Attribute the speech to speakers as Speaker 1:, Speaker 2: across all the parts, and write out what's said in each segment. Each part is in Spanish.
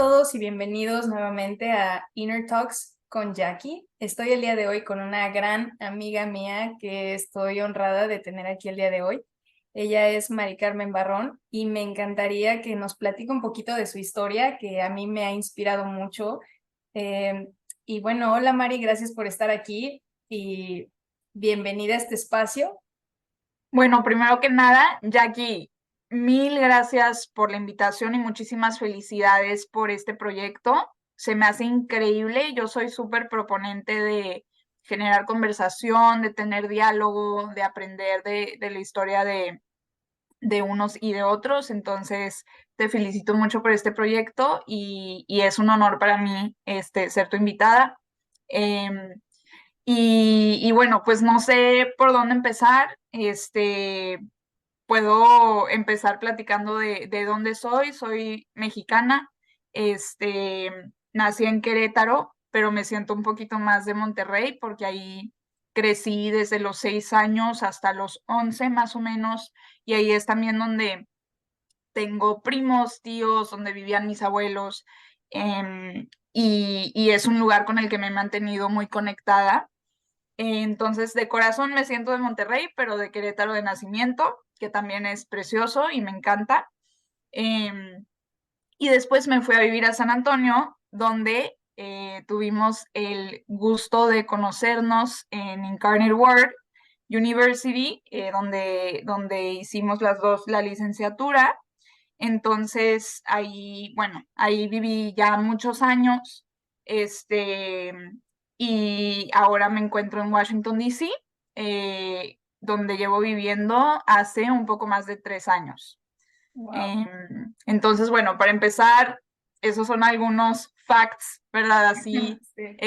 Speaker 1: todos y bienvenidos nuevamente a Inner Talks con Jackie. Estoy el día de hoy con una gran amiga mía que estoy honrada de tener aquí el día de hoy. Ella es Mari Carmen Barrón y me encantaría que nos platique un poquito de su historia, que a mí me ha inspirado mucho. Eh, y bueno, hola Mari, gracias por estar aquí y bienvenida a este espacio.
Speaker 2: Bueno, primero que nada, Jackie, mil gracias por la invitación y muchísimas felicidades por este proyecto. Se me hace increíble. Yo soy súper proponente de generar conversación, de tener diálogo, de aprender de la historia de unos y de otros. Entonces, te felicito mucho por este proyecto y es un honor para mí ser tu invitada. Em, y bueno, pues no sé por dónde empezar. Puedo empezar platicando de dónde soy. Soy mexicana. Este, Nací en Querétaro, pero me siento un poquito más de Monterrey porque ahí crecí desde los 6 años hasta los 11 más o menos. Y ahí es también donde tengo primos, tíos, donde vivían mis abuelos. Y es un lugar con el que me he mantenido muy conectada. Entonces, de corazón me siento de Monterrey, pero de Querétaro de nacimiento, que también es precioso y me encanta. Em, y después me fui a vivir a San Antonio, donde tuvimos el gusto de conocernos en Incarnate Word University, donde hicimos las dos la licenciatura. Entonces, ahí, bueno, ahí viví ya muchos años, este, y ahora me encuentro en Washington, D.C., donde llevo viviendo hace un poco más de 3 años.
Speaker 1: Wow.
Speaker 2: Entonces, bueno, para empezar, esos son algunos facts, ¿verdad? Así,
Speaker 1: Sí.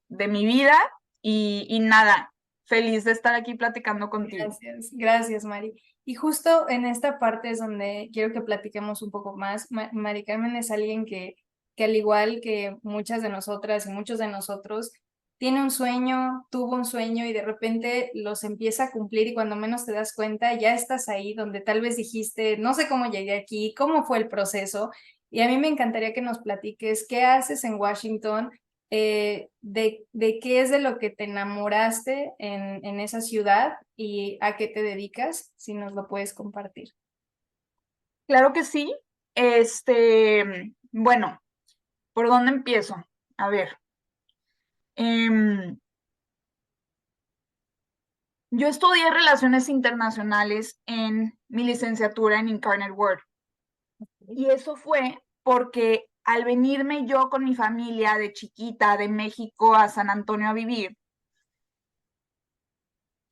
Speaker 2: de mi vida y nada, feliz de estar aquí platicando contigo.
Speaker 1: Gracias, gracias, Mari. Y justo en esta parte es donde quiero que platiquemos un poco más. Mari Carmen es alguien que al igual que muchas de nosotras y muchos de nosotros, tiene un sueño, tuvo un sueño y de repente los empieza a cumplir y cuando menos te das cuenta ya estás ahí donde tal vez dijiste, no sé cómo llegué aquí, cómo fue el proceso. Y a mí me encantaría que nos platiques qué haces en Washington, de qué es de lo que te enamoraste en esa ciudad y a qué te dedicas, si nos lo puedes compartir.
Speaker 2: Claro que sí. Bueno, ¿por dónde empiezo? A ver, em, yo estudié Relaciones Internacionales en mi licenciatura en Incarnate Word. Y eso fue porque al venirme yo con mi familia de chiquita de México a San Antonio a vivir,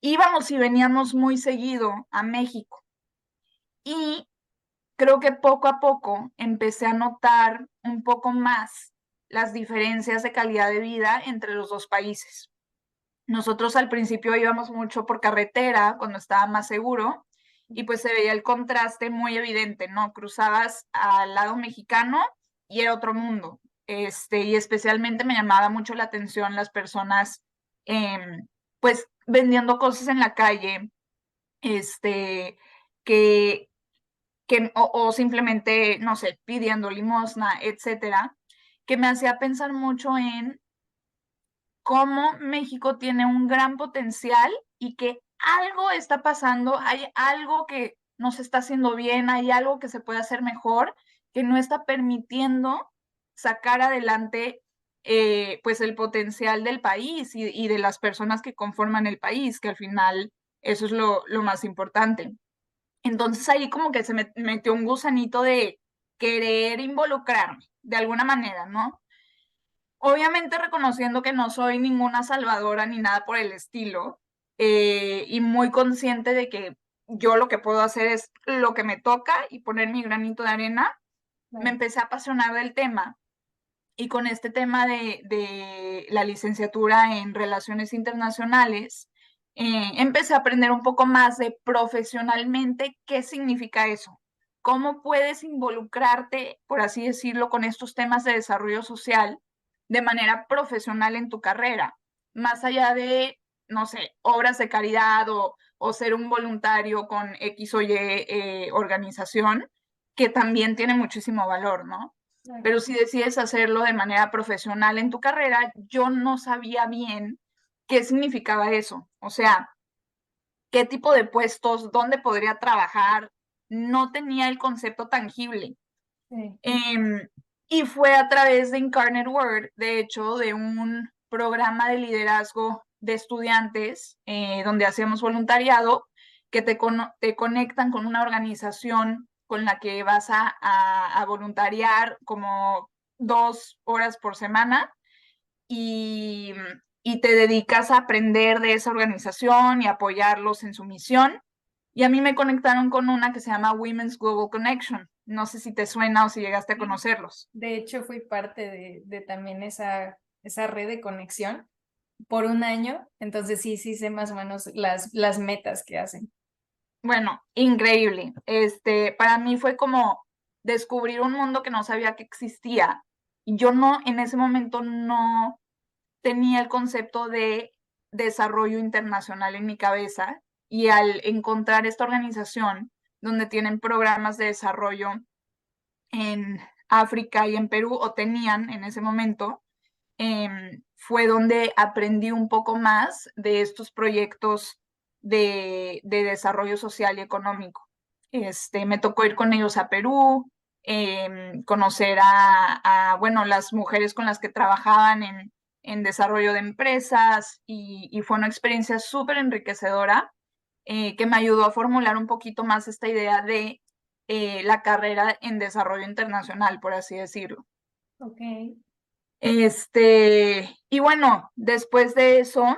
Speaker 2: íbamos y veníamos muy seguido a México. Y creo que poco a poco empecé a notar un poco más las diferencias de calidad de vida entre los dos países. Nosotros al principio íbamos mucho por carretera cuando estaba más seguro y pues se veía el contraste muy evidente, ¿no? Cruzabas al lado mexicano y era otro mundo. Y especialmente me llamaba mucho la atención las personas, pues vendiendo cosas en la calle, este, que, o simplemente, no sé, pidiendo limosna, etcétera, que me hacía pensar mucho en cómo México tiene un gran potencial y que algo está pasando, hay algo que no se está haciendo bien, hay algo que se puede hacer mejor, que no está permitiendo sacar adelante pues el potencial del país y de las personas que conforman el país, que al final eso es lo más importante. Entonces ahí como que se me metió un gusanito de querer involucrarme de alguna manera, ¿no? Obviamente reconociendo que no soy ninguna salvadora ni nada por el estilo, y muy consciente de que yo lo que puedo hacer es lo que me toca y poner mi granito de arena, me
Speaker 1: Claro.
Speaker 2: empecé a apasionar del tema y con este tema de la licenciatura en Relaciones Internacionales, empecé a aprender un poco más de profesionalmente qué significa eso, cómo puedes involucrarte, por así decirlo, con estos temas de desarrollo social de manera profesional en tu carrera, más allá de, no sé, obras de caridad o ser un voluntario con X o Y organización, que también tiene muchísimo valor, ¿no? pero si decides hacerlo de manera profesional en tu carrera, yo no sabía bien qué significaba eso. O sea, qué tipo de puestos, dónde podría trabajar, no tenía el concepto tangible.
Speaker 1: Sí.
Speaker 2: Y fue a través de Incarnate Word, de hecho, de un programa de liderazgo de estudiantes donde hacíamos voluntariado, que te conectan con una organización con la que vas a voluntariar como 2 horas por semana y, y te dedicas a aprender de esa organización y apoyarlos en su misión. Y a mí me conectaron con una que se llama Women's Global Connection. No sé si te suena o si llegaste a conocerlos.
Speaker 1: De hecho, fui parte de también esa red de conexión por un año, entonces sí sé más o menos las metas que hacen.
Speaker 2: Bueno, increíble. Para mí fue como descubrir un mundo que no sabía que existía. Y yo no, en ese momento no tenía el concepto de desarrollo internacional en mi cabeza. Y al encontrar esta organización donde tienen programas de desarrollo en África y en Perú, o tenían en ese momento, fue donde aprendí un poco más de estos proyectos de desarrollo social y económico. Me tocó ir con ellos a Perú, conocer bueno, las mujeres con las que trabajaban en desarrollo de empresas y fue una experiencia súper enriquecedora que me ayudó a formular un poquito más esta idea de la carrera en desarrollo internacional, por así decirlo.
Speaker 1: Ok.
Speaker 2: Y bueno, después de eso,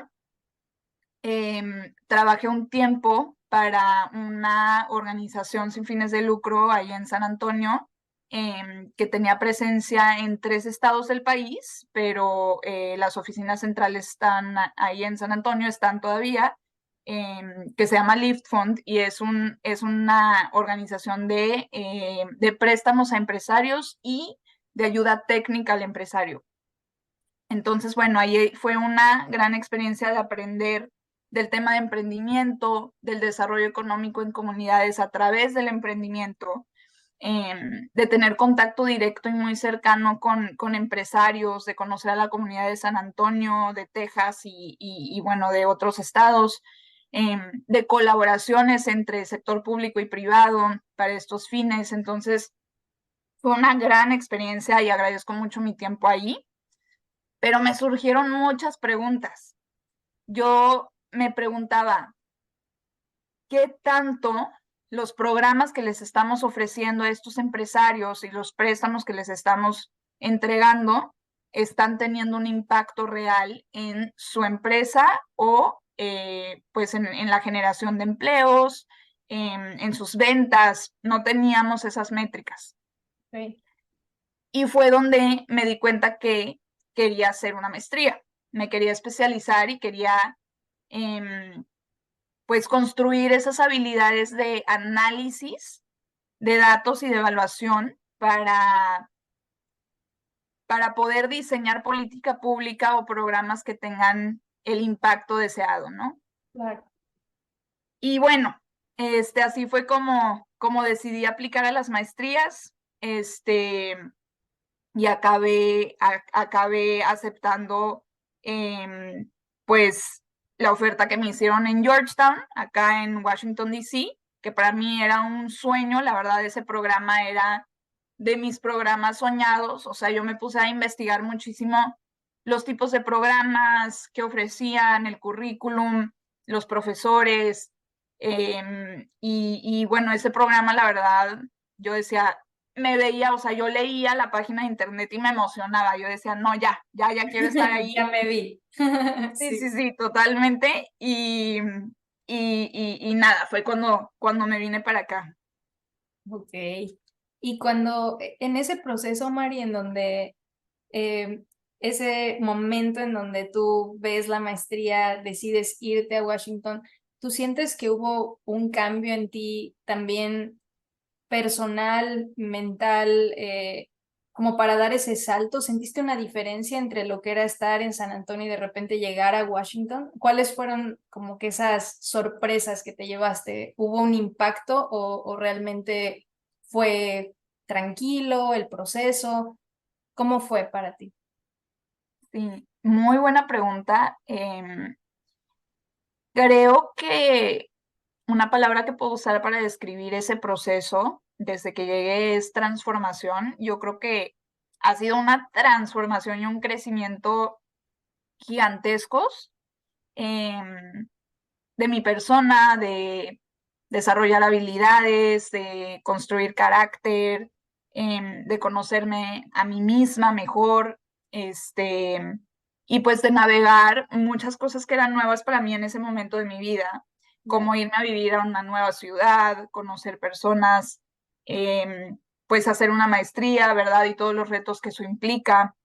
Speaker 2: trabajé un tiempo para una organización sin fines de lucro ahí en San Antonio, que tenía presencia en 3 estados del país, pero las oficinas centrales están ahí en San Antonio, están todavía, que se llama Lift Fund y es una organización de préstamos a empresarios y de ayuda técnica al empresario. Entonces, bueno, ahí fue una gran experiencia de aprender del tema de emprendimiento, del desarrollo económico en comunidades a través del emprendimiento, de tener contacto directo y muy cercano con empresarios, de conocer a la comunidad de San Antonio, de Texas y bueno, de otros estados, de colaboraciones entre sector público y privado para estos fines. Entonces, fue una gran experiencia y agradezco mucho mi tiempo ahí, pero me surgieron muchas preguntas. Yo me preguntaba, ¿qué tanto los programas que les estamos ofreciendo a estos empresarios y los préstamos que les estamos entregando están teniendo un impacto real en su empresa o pues en la generación de empleos, en sus ventas? No teníamos esas métricas.
Speaker 1: Ok.
Speaker 2: Y fue donde me di cuenta que quería hacer una maestría, me quería especializar y quería pues construir esas habilidades de análisis de datos y de evaluación para poder diseñar política pública o programas que tengan el impacto deseado, ¿no?
Speaker 1: Claro.
Speaker 2: Y bueno, así fue como decidí aplicar a las maestrías, y acabé aceptando pues la oferta que me hicieron en Georgetown, acá en Washington, D.C., que para mí era un sueño. La verdad, ese programa era de mis programas soñados. O sea, yo me puse a investigar muchísimo los tipos de programas que ofrecían, el currículum, los profesores. Y bueno, ese programa, la verdad, yo decía, me veía, o sea, yo leía la página de internet y me emocionaba. Yo decía, no, ya quiero estar ahí.
Speaker 1: Ya me vi.
Speaker 2: Sí, sí,
Speaker 1: Sí.
Speaker 2: sí, totalmente. Y nada, fue cuando me vine para acá.
Speaker 1: Ok. Y cuando, en ese proceso, Mari, en donde ese momento en donde tú ves la maestría, decides irte a Washington, ¿tú sientes que hubo un cambio en ti también personal, mental, como para dar ese salto? ¿Sentiste una diferencia entre lo que era estar en San Antonio y de repente llegar a Washington? ¿Cuáles fueron como que esas sorpresas que te llevaste? ¿Hubo un impacto o realmente fue tranquilo el proceso? ¿Cómo fue para ti?
Speaker 2: Sí, muy buena pregunta. Creo que una palabra que puedo usar para describir ese proceso desde que llegué es transformación. Yo creo que ha sido una transformación y un crecimiento gigantescos, de mi persona, de desarrollar habilidades, de construir carácter, de conocerme a mí misma mejor, y pues de navegar muchas cosas que eran nuevas para mí en ese momento de mi vida, como irme a vivir a una nueva ciudad, conocer personas, pues hacer una maestría, ¿verdad? Y todos los retos que eso implica,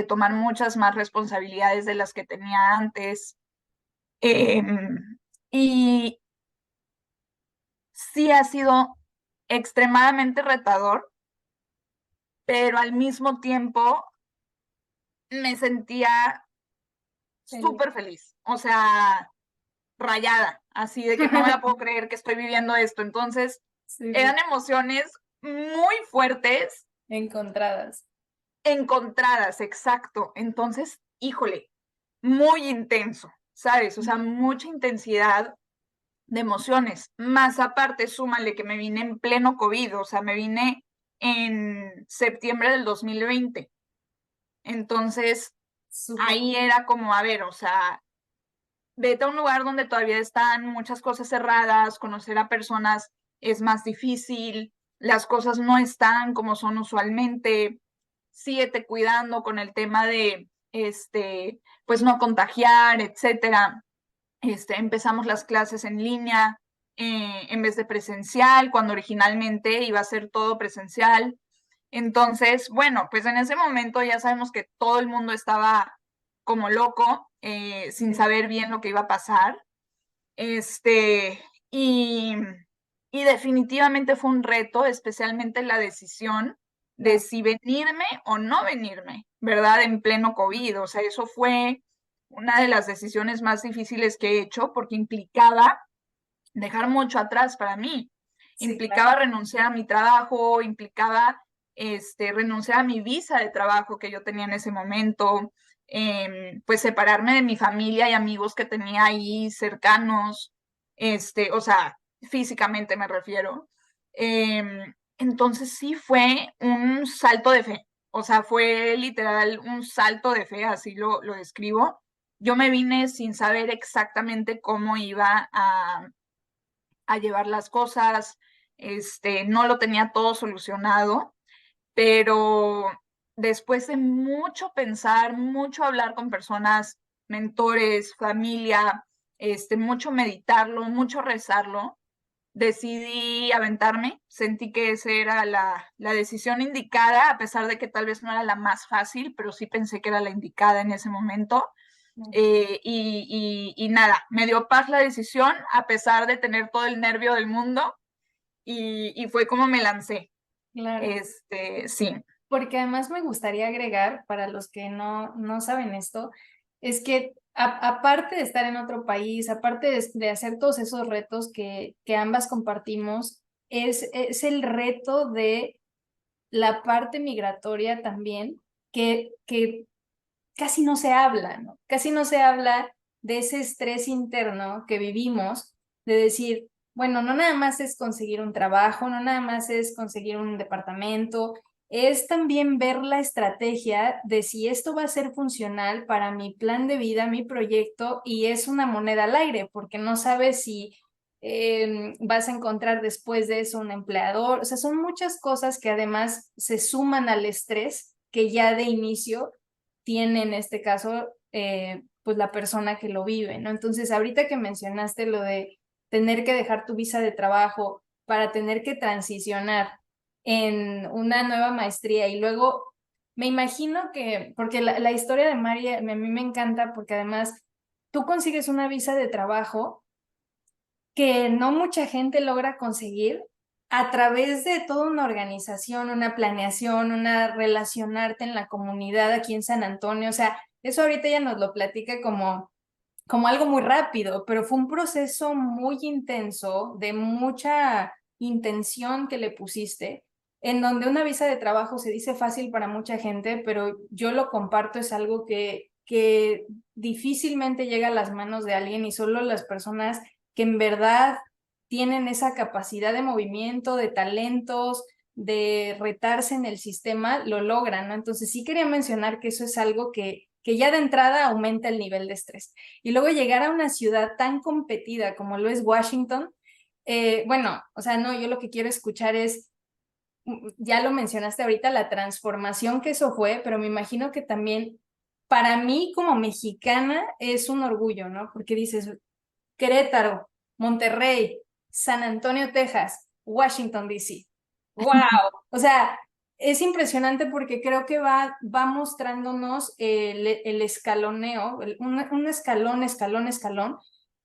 Speaker 2: tomar muchas más responsabilidades de las que tenía antes. Y sí ha sido extremadamente retador, pero al mismo tiempo me sentía
Speaker 1: Feliz.
Speaker 2: súper feliz, o sea, rayada, así de que no me la puedo creer que estoy viviendo esto. Entonces,
Speaker 1: Sí, sí.
Speaker 2: eran emociones muy fuertes,
Speaker 1: Encontradas.
Speaker 2: encontradas, exacto. Entonces, híjole, muy intenso, ¿sabes? O sea, mucha intensidad de emociones. Más aparte, súmale que me vine en pleno COVID, o sea, me vine en septiembre del 2020. Entonces,
Speaker 1: Súper.
Speaker 2: ahí era como, a ver, o sea, vete a un lugar donde todavía están muchas cosas cerradas, conocer a personas es más difícil, las cosas no están como son usualmente, síguete cuidando con el tema de, pues no contagiar, etcétera. Empezamos las clases en línea en vez de presencial, cuando originalmente iba a ser todo presencial. Entonces, bueno, pues en ese momento ya sabemos que todo el mundo estaba como loco, sin saber bien lo que iba a pasar. Este, y, y definitivamente fue un reto, especialmente la decisión de
Speaker 1: Claro.
Speaker 2: si venirme o no venirme, ¿verdad? En pleno COVID. O sea, eso fue una de las decisiones más difíciles que he hecho porque implicaba dejar mucho atrás para mí.
Speaker 1: Sí, claro.
Speaker 2: Implicaba renunciar a mi trabajo, implicaba renunciar a mi visa de trabajo que yo tenía en ese momento, pues separarme de mi familia y amigos que tenía ahí cercanos, o sea, físicamente me refiero. Entonces sí fue un salto de fe, o sea, fue literal un salto de fe, así lo describo. Yo me vine sin saber exactamente cómo iba a llevar las cosas, no lo tenía todo solucionado, pero después de mucho pensar, mucho hablar con personas, mentores, familia, mucho meditarlo, mucho rezarlo, decidí aventarme, sentí que esa era la decisión indicada, a pesar de que tal vez no era la más fácil, pero sí pensé que era la indicada en ese momento. Y nada, me dio paz la decisión a pesar de tener todo el nervio del mundo y fue como me lancé.
Speaker 1: Claro.
Speaker 2: Sí,
Speaker 1: Porque además me gustaría agregar, para los que no saben esto, es que aparte de estar en otro país, aparte de hacer todos esos retos que ambas compartimos, es el reto de la parte migratoria también, que casi no se habla, ¿no? Casi no se habla de ese estrés interno que vivimos, de decir, bueno, no nada más es conseguir un trabajo, no nada más es conseguir un departamento, es también ver la estrategia de si esto va a ser funcional para mi plan de vida, mi proyecto, y es una moneda al aire, porque no sabes si vas a encontrar después de eso un empleador, o sea, son muchas cosas que además se suman al estrés que ya de inicio tiene en este caso, pues la persona que lo vive, ¿no? Entonces, ahorita que mencionaste lo de tener que dejar tu visa de trabajo para tener que transicionar en una nueva maestría y luego me imagino que, porque la historia de María a mí me encanta porque además tú consigues una visa de trabajo que no mucha gente logra conseguir a través de toda una organización, una planeación, una relacionarte en la comunidad aquí en San Antonio. O sea, eso ahorita ya nos lo platica como algo muy rápido, pero fue un proceso muy intenso, de mucha intención que le pusiste. en donde una visa de trabajo se dice fácil para mucha gente, pero yo lo comparto, es algo que difícilmente llega a las manos de alguien y solo las personas que en verdad tienen esa capacidad de movimiento, de talentos, de retarse en el sistema, lo logran, ¿no? Entonces sí quería mencionar que eso es algo que ya de entrada aumenta el nivel de estrés. Y luego llegar a una ciudad tan competida como lo es Washington, bueno, o sea, no, yo lo que quiero escuchar es, ya lo mencionaste ahorita, la transformación que eso fue, pero me imagino que también para mí como mexicana es un orgullo, ¿no? Porque dices, Querétaro, Monterrey, San Antonio, Texas, Washington, D.C. ¡Wow! O sea, es impresionante porque creo que va mostrándonos el escaloneo, un escalón, escalón, escalón,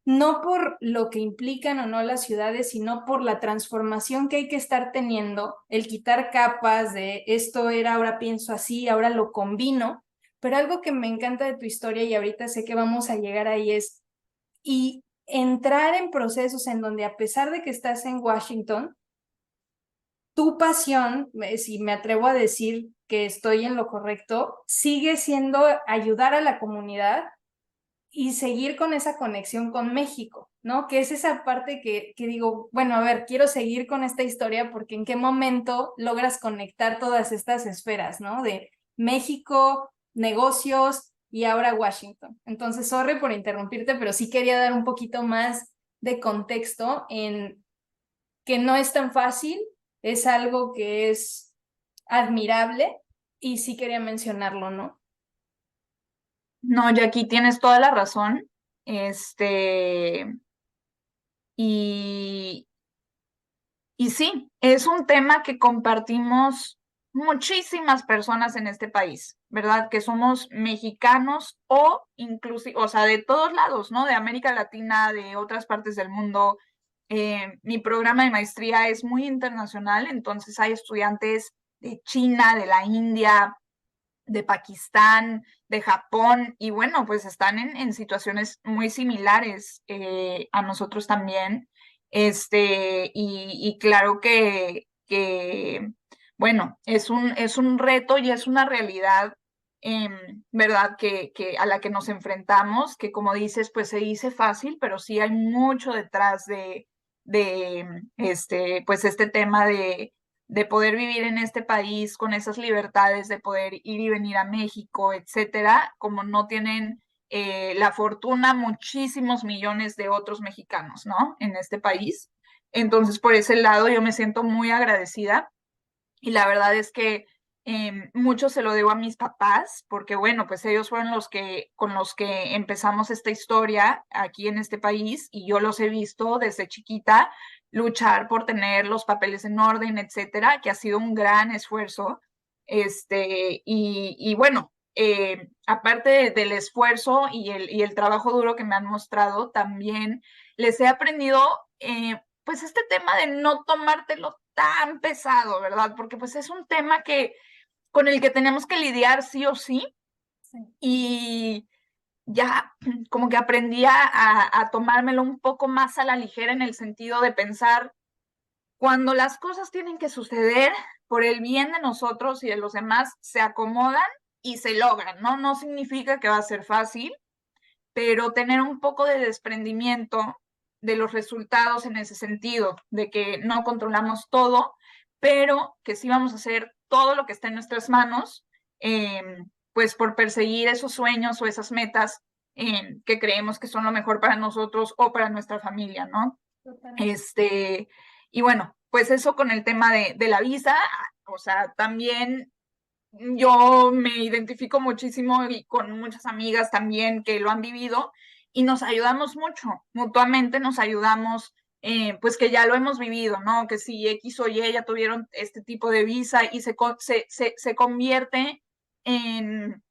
Speaker 1: no por lo que implican o no las ciudades, sino por la transformación que hay que estar teniendo, el quitar capas de esto era, ahora pienso así, ahora lo combino. Pero algo que me encanta de tu historia y ahorita sé que vamos a llegar ahí es, y entrar en procesos en donde a pesar de que estás en Washington, tu pasión, si me atrevo a decir que estoy en lo correcto, sigue siendo ayudar a la comunidad y seguir con esa conexión con México, ¿no? Que es esa parte que digo, bueno, a ver, quiero seguir con esta historia porque en qué momento logras conectar todas estas esferas, ¿no? De México, negocios y ahora Washington. Entonces, sorry por interrumpirte, pero sí quería dar un poquito más de contexto en que no es tan fácil, es algo que es admirable y sí quería mencionarlo, ¿no?
Speaker 2: No, Jackie, tienes toda la razón. Este, y, y sí, es un tema que compartimos muchísimas personas en este país, ¿verdad? Que somos mexicanos o inclusive, o sea, de todos lados, ¿no? De América Latina, de otras partes del mundo. Mi programa de maestría es muy internacional, entonces hay estudiantes de China, de la India, de Pakistán, de Japón, y bueno, pues están en situaciones muy similares a nosotros también. Y claro bueno, es un reto y es una realidad, ¿verdad? Que a la que nos enfrentamos, que como dices, pues se dice fácil, pero sí hay mucho detrás de pues este tema de poder vivir en este país con esas libertades de poder ir y venir a México, etcétera, como no tienen la fortuna muchísimos millones de otros mexicanos, ¿no? En este país. Entonces, por ese lado, yo me siento muy agradecida y la verdad es que mucho se lo debo a mis papás, porque bueno, pues ellos fueron con los que empezamos esta historia aquí en este país y yo los he visto desde chiquita luchar por tener los papeles en orden, etcétera, que ha sido un gran esfuerzo. Y bueno, aparte del esfuerzo y el trabajo duro que me han mostrado, también les he aprendido pues este tema de no tomártelo tan pesado, ¿verdad? Porque pues es un tema con el que tenemos que lidiar sí o sí.
Speaker 1: Sí.
Speaker 2: Y ya como que aprendí a tomármelo un poco más a la ligera en el sentido de pensar, cuando las cosas tienen que suceder por el bien de nosotros y de los demás, se acomodan y se logran, ¿no? No significa que va a ser fácil, pero tener un poco de desprendimiento de los resultados en ese sentido, de que no controlamos todo, pero que sí vamos a hacer todo lo que está en nuestras manos, eh, pues por perseguir esos sueños o esas metas que creemos que son lo mejor para nosotros o para nuestra familia, ¿no?
Speaker 1: Totalmente.
Speaker 2: Este, y bueno, pues eso con el tema de la visa, o sea, también yo me identifico muchísimo y con muchas amigas también que lo han vivido y nos ayudamos mucho, mutuamente nos ayudamos, pues que ya lo hemos vivido, ¿no? Que si X o Y ya tuvieron este tipo de visa y se convierte en,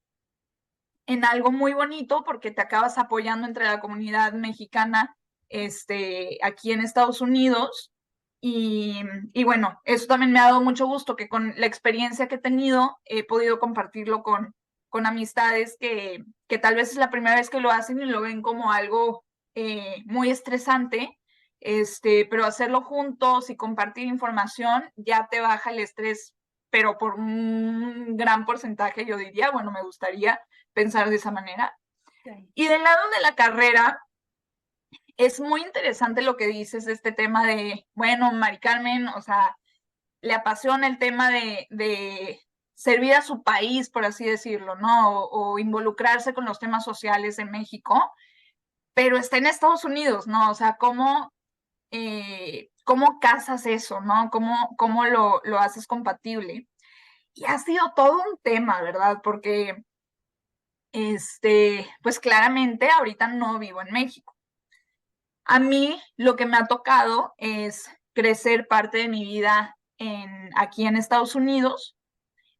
Speaker 2: en algo muy bonito porque te acabas apoyando entre la comunidad mexicana aquí en Estados Unidos. Y bueno, eso también me ha dado mucho gusto que con la experiencia que he tenido he podido compartirlo con amistades que tal vez es la primera vez que lo hacen y lo ven como algo muy estresante, pero hacerlo juntos y compartir información ya te baja el estrés, pero por un gran porcentaje, yo diría, bueno, me gustaría pensar de esa manera.
Speaker 1: Sí.
Speaker 2: Y del lado de la carrera, es muy interesante lo que dices de este tema de, bueno, Mari Carmen, o sea, le apasiona el tema de servir a su país, por así decirlo, ¿no? O involucrarse con los temas sociales en México, pero está en Estados Unidos, ¿no? O sea, ¿cómo casas eso, ¿no? ¿Cómo lo haces compatible? Y ha sido todo un tema, ¿verdad? Porque, pues claramente ahorita no vivo en México. A mí lo que me ha tocado es crecer parte de mi vida aquí en Estados Unidos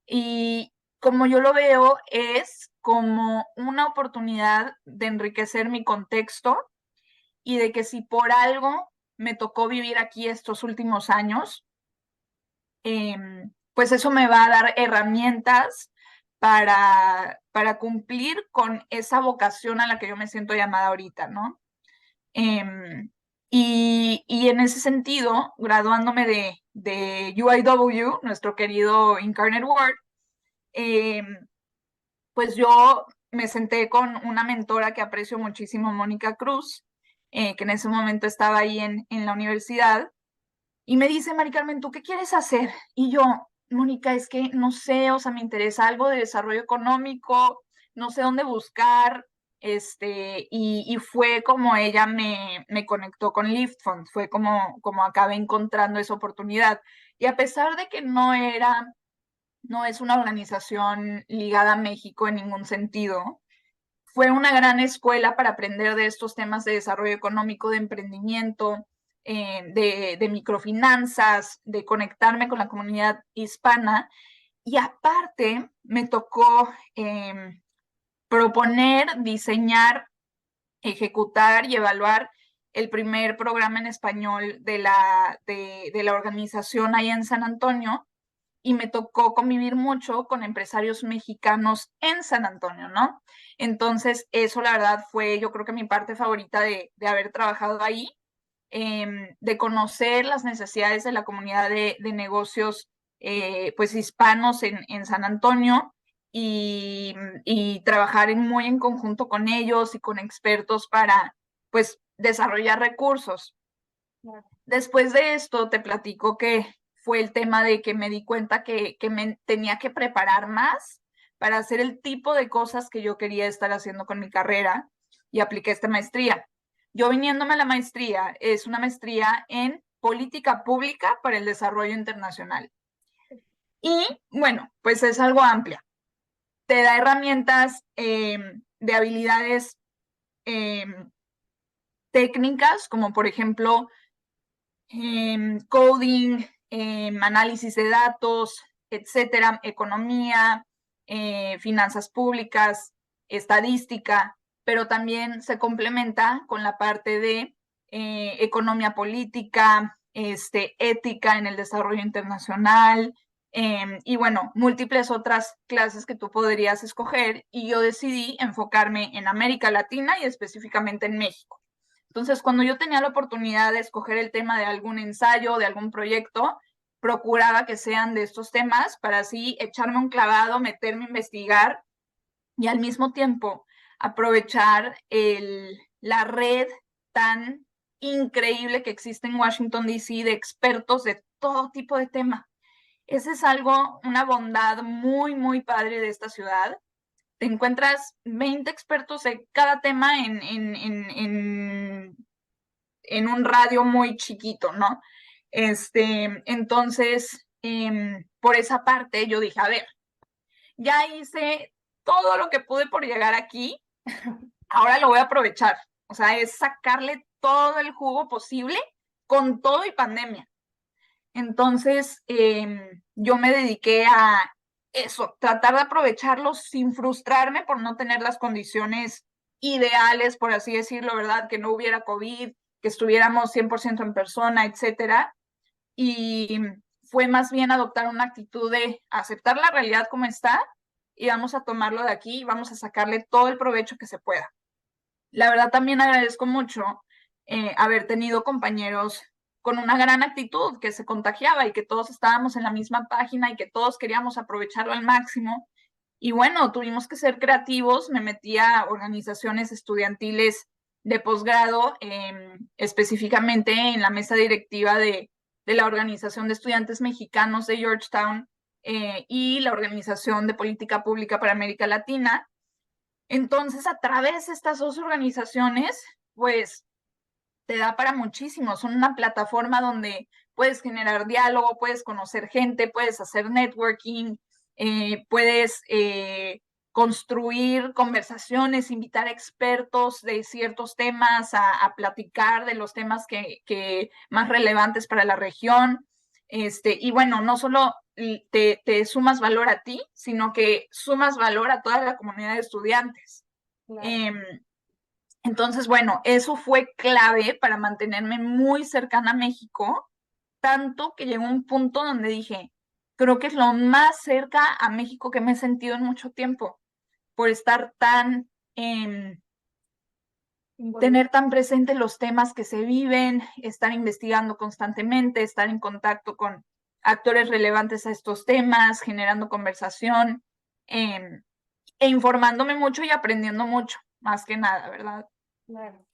Speaker 2: y como yo lo veo es como una oportunidad de enriquecer mi contexto y de que si por algo me tocó vivir aquí estos últimos años, pues eso me va a dar herramientas para cumplir con esa vocación a la que yo me siento llamada ahorita, ¿no? Y en ese sentido, graduándome de UIW, nuestro querido Incarnate Word, pues yo me senté con una mentora que aprecio muchísimo, Mónica Cruz, que en ese momento estaba ahí en la universidad, y me dice, Mari Carmen, ¿tú qué quieres hacer? Y yo, Mónica, es que no sé, o sea, me interesa algo de desarrollo económico, no sé dónde buscar, y fue como ella me conectó con Lift Fund, fue como acabé encontrando esa oportunidad. Y a pesar de que no es una organización ligada a México en ningún sentido, fue una gran escuela para aprender de estos temas de desarrollo económico, de emprendimiento, de microfinanzas, de conectarme con la comunidad hispana. Y aparte me tocó proponer, diseñar, ejecutar y evaluar el primer programa en español de la organización ahí en San Antonio, y me tocó convivir mucho con empresarios mexicanos en San Antonio, ¿no? Entonces, eso la verdad fue, yo creo que mi parte favorita de haber trabajado ahí, de conocer las necesidades de la comunidad de negocios, pues hispanos en San Antonio, y trabajar muy en conjunto con ellos y con expertos para, pues, desarrollar recursos. Después de esto, te platico que fue el tema de que me di cuenta que me tenía que preparar más para hacer el tipo de cosas que yo quería estar haciendo con mi carrera, y apliqué esta maestría. Yo viniéndome a la maestría, es una maestría en política pública para el desarrollo internacional. Y bueno, pues es algo amplia. Te da herramientas de habilidades técnicas, como por ejemplo coding, análisis de datos, etcétera, economía, finanzas públicas, estadística, pero también se complementa con la parte de economía política, ética en el desarrollo internacional, y bueno, múltiples otras clases que tú podrías escoger, y yo decidí enfocarme en América Latina y específicamente en México. Entonces, cuando yo tenía la oportunidad de escoger el tema de algún ensayo, de algún proyecto, procuraba que sean de estos temas para así echarme un clavado, meterme a investigar y al mismo tiempo aprovechar la red tan increíble que existe en Washington, D.C. de expertos de todo tipo de tema. Ese es algo, una bondad muy, muy padre de esta ciudad. Te encuentras 20 expertos de cada tema en un radio muy chiquito, ¿no? Entonces, por esa parte yo dije, a ver, ya hice todo lo que pude por llegar aquí, ahora lo voy a aprovechar. O sea, es sacarle todo el jugo posible con todo y pandemia. Entonces, yo me dediqué a eso, tratar de aprovecharlo sin frustrarme por no tener las condiciones ideales, por así decirlo, ¿verdad? Que no hubiera COVID, que estuviéramos 100% en persona, etcétera. Y fue más bien adoptar una actitud de aceptar la realidad como está y vamos a tomarlo de aquí y vamos a sacarle todo el provecho que se pueda. La verdad también agradezco mucho haber tenido compañeros con una gran actitud, que se contagiaba y que todos estábamos en la misma página y que todos queríamos aprovecharlo al máximo. Y bueno, tuvimos que ser creativos, me metí a organizaciones estudiantiles de posgrado, específicamente en la mesa directiva de la Organización de Estudiantes Mexicanos de Georgetown y la Organización de Política Pública para América Latina. Entonces, a través de estas dos organizaciones, pues te da para muchísimo. Son una plataforma donde puedes generar diálogo, puedes conocer gente, puedes hacer networking, puedes construir conversaciones, invitar expertos de ciertos temas a platicar de los temas que más relevantes para la región. Y bueno, no solo te sumas valor a ti, sino que sumas valor a toda la comunidad de estudiantes.
Speaker 1: Claro.
Speaker 2: Entonces, bueno, eso fue clave para mantenerme muy cercana a México, tanto que llegó un punto donde dije, creo que es lo más cerca a México que me he sentido en mucho tiempo, por estar tan, tener tan presente los temas que se viven, estar investigando constantemente, estar en contacto con actores relevantes a estos temas, generando conversación, e informándome mucho y aprendiendo mucho, más que nada, ¿verdad?
Speaker 1: Claro.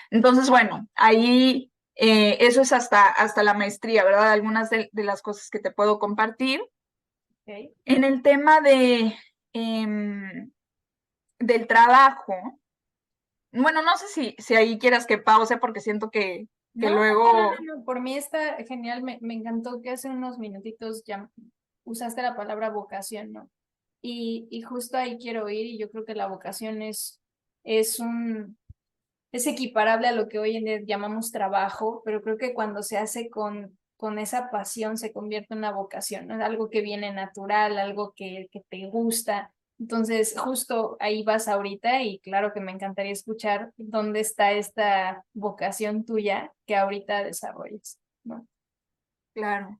Speaker 2: Entonces, bueno, ahí eso es hasta la maestría, ¿verdad? Algunas de las cosas que te puedo compartir.
Speaker 1: Okay.
Speaker 2: En el tema del trabajo, bueno, no sé si ahí quieras que pause porque siento que
Speaker 1: No,
Speaker 2: luego...
Speaker 1: no, por mí está genial, me encantó que hace unos minutitos ya usaste la palabra vocación, ¿no? Y justo ahí quiero ir y yo creo que la vocación es es equiparable a lo que hoy en día llamamos trabajo, pero creo que cuando se hace con esa pasión se convierte en una vocación, ¿no? Algo que viene natural, algo que te gusta. Entonces, justo ahí vas ahorita y claro que me encantaría escuchar dónde está esta vocación tuya que ahorita desarrollas, ¿no?
Speaker 2: Claro.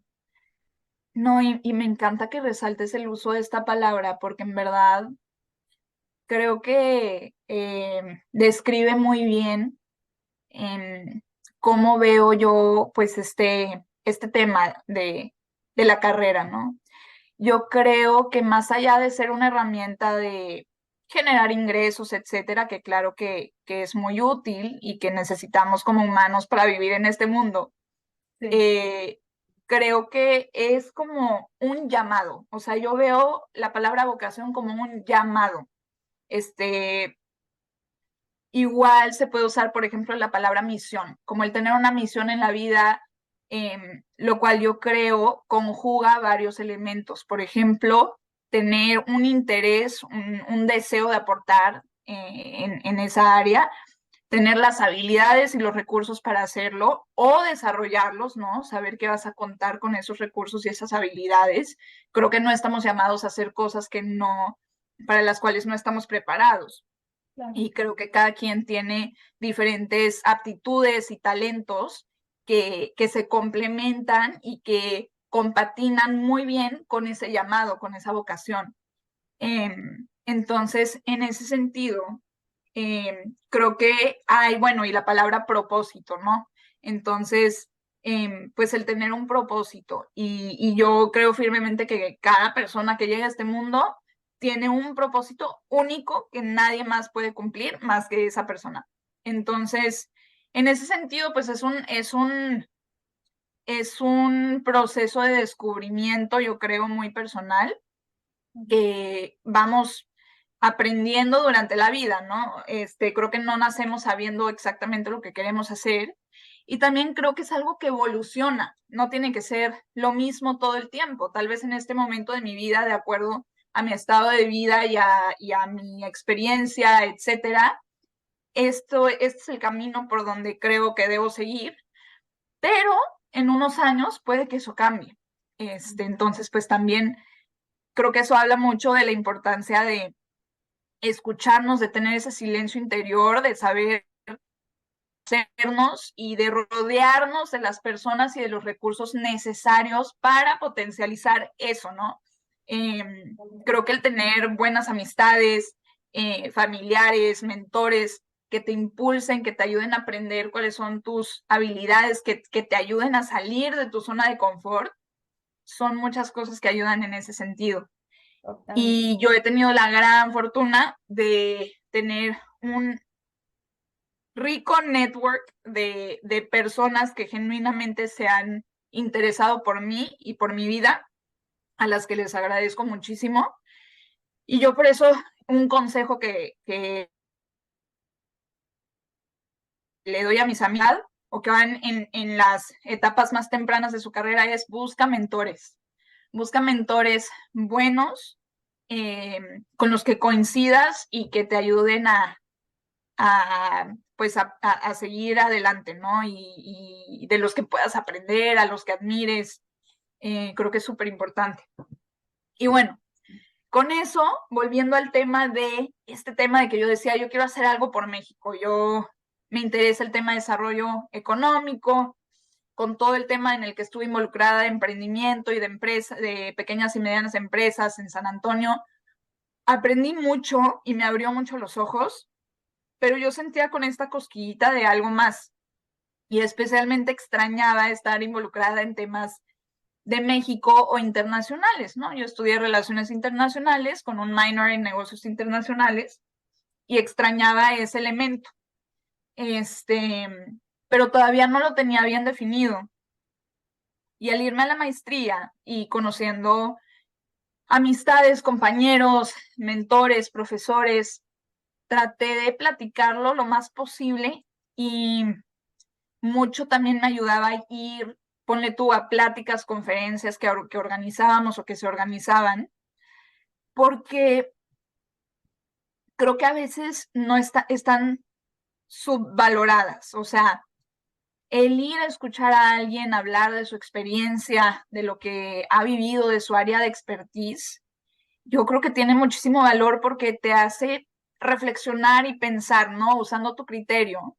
Speaker 2: No, y me encanta que resaltes el uso de esta palabra porque en verdad creo que describe muy bien en cómo veo yo pues este tema de la carrera, ¿no? Yo creo que más allá de ser una herramienta de generar ingresos, etcétera, que claro que es muy útil y que necesitamos como humanos para vivir en este mundo,
Speaker 1: Sí,
Speaker 2: eh, creo que es como un llamado. O sea, yo veo la palabra vocación como un llamado. Este, Igual se puede usar, por ejemplo, la palabra misión, como el tener una misión en la vida, lo cual yo creo conjuga varios elementos. Por ejemplo, tener un interés, un deseo de aportar en esa área, tener las habilidades y los recursos para hacerlo o desarrollarlos, ¿no? Saber que vas a contar con esos recursos y esas habilidades. Creo que no estamos llamados a hacer cosas que no, para las cuales no estamos preparados.
Speaker 1: claro.
Speaker 2: Y creo que cada quien tiene diferentes aptitudes y talentos que se complementan y que compatinan muy bien con ese llamado, con esa vocación. Entonces, en ese sentido, creo que hay, bueno, y la palabra propósito, ¿no? Entonces, pues el tener un propósito. Y yo creo firmemente que cada persona que llega a este mundo tiene un propósito único que nadie más puede cumplir más que esa persona. Entonces, en ese sentido, pues es un proceso de descubrimiento, yo creo, muy personal, que vamos aprendiendo durante la vida, ¿no? Creo que no nacemos sabiendo exactamente lo que queremos hacer. Y también creo que es algo que evoluciona, no tiene que ser lo mismo todo el tiempo. Tal vez en este momento de mi vida, de acuerdo a mi estado de vida y a mi experiencia, etcétera, este es el camino por donde creo que debo seguir, pero en unos años puede que eso cambie. Entonces, pues también creo que eso habla mucho de la importancia de escucharnos, de tener ese silencio interior, de saber sernos y de rodearnos de las personas y de los recursos necesarios para potencializar eso, ¿no? Creo que el tener buenas amistades, familiares, mentores, que te impulsen, que te ayuden a aprender cuáles son tus habilidades, que te ayuden a salir de tu zona de confort. Son muchas cosas que ayudan en ese sentido.
Speaker 1: Totalmente.
Speaker 2: Y yo he tenido la gran fortuna de tener un rico network de personas que genuinamente se han interesado por mí y por mi vida, a las que les agradezco muchísimo. Y yo por eso un consejo que le doy a mis amigas o que van en las etapas más tempranas de su carrera es busca mentores. Busca mentores buenos, con los que coincidas y que te ayuden pues a seguir adelante, ¿no? Y de los que puedas aprender, a los que admires, creo que es súper importante. Y bueno, con eso, volviendo al tema de este tema de que yo decía, yo quiero hacer algo por México, yo me interesa el tema de desarrollo económico, con todo el tema en el que estuve involucrada de emprendimiento y de empresa, de pequeñas y medianas empresas en San Antonio, aprendí mucho y me abrió mucho los ojos, pero yo sentía con esta cosquillita de algo más y especialmente extrañaba estar involucrada en temas de México o internacionales, ¿no? Yo estudié relaciones internacionales con un minor en negocios internacionales y extrañaba ese elemento. Pero todavía no lo tenía bien definido. Y al irme a la maestría y conociendo amistades, compañeros, mentores, profesores, traté de platicarlo lo más posible y mucho también me ayudaba a ir, ponle tú, a pláticas, conferencias que organizábamos o que se organizaban, porque creo que a veces no están subvaloradas. O sea, el ir a escuchar a alguien hablar de su experiencia, de lo que ha vivido, de su área de expertise, yo creo que tiene muchísimo valor porque te hace reflexionar y pensar, ¿no? Usando tu criterio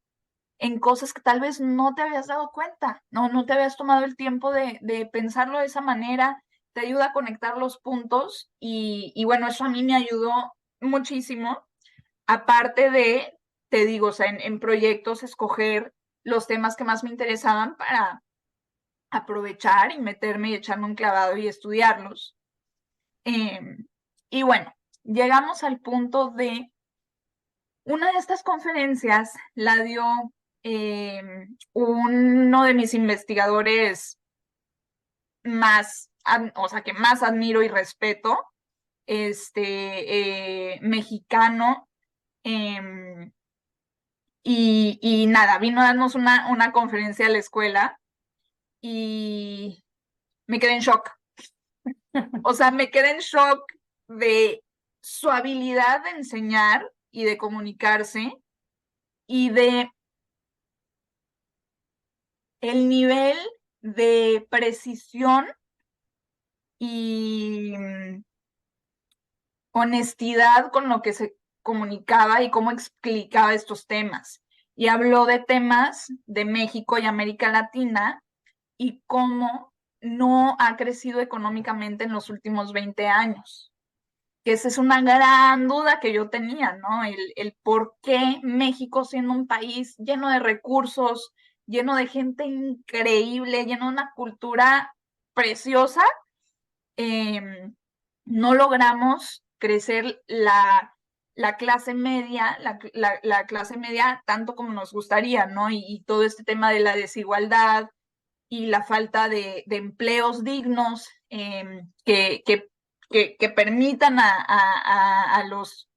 Speaker 2: en cosas que tal vez no te habías dado cuenta, no te habías tomado el tiempo de pensarlo de esa manera, te ayuda a conectar los puntos y bueno, eso a mí me ayudó muchísimo, aparte de, te digo, o sea, en proyectos escoger los temas que más me interesaban para aprovechar y meterme y echarme un clavado y estudiarlos. Y bueno, llegamos al punto de una de estas conferencias la dio uno de mis investigadores más, o sea, que más admiro y respeto, mexicano, y nada, vino a darnos una conferencia a la escuela y me quedé en shock. O sea, me quedé en shock de su habilidad de enseñar y de comunicarse y de el nivel de precisión y honestidad con lo que se comunicaba y cómo explicaba estos temas. Y habló de temas de México y América Latina y cómo no ha crecido económicamente en los últimos 20 años. Que esa es una gran duda que yo tenía, ¿no? El por qué México, siendo un país lleno de recursos, lleno de gente increíble, lleno de una cultura preciosa, no logramos crecer la clase media, la clase media tanto como nos gustaría, ¿no? Y todo este tema de la desigualdad y la falta de empleos dignos que permitan a los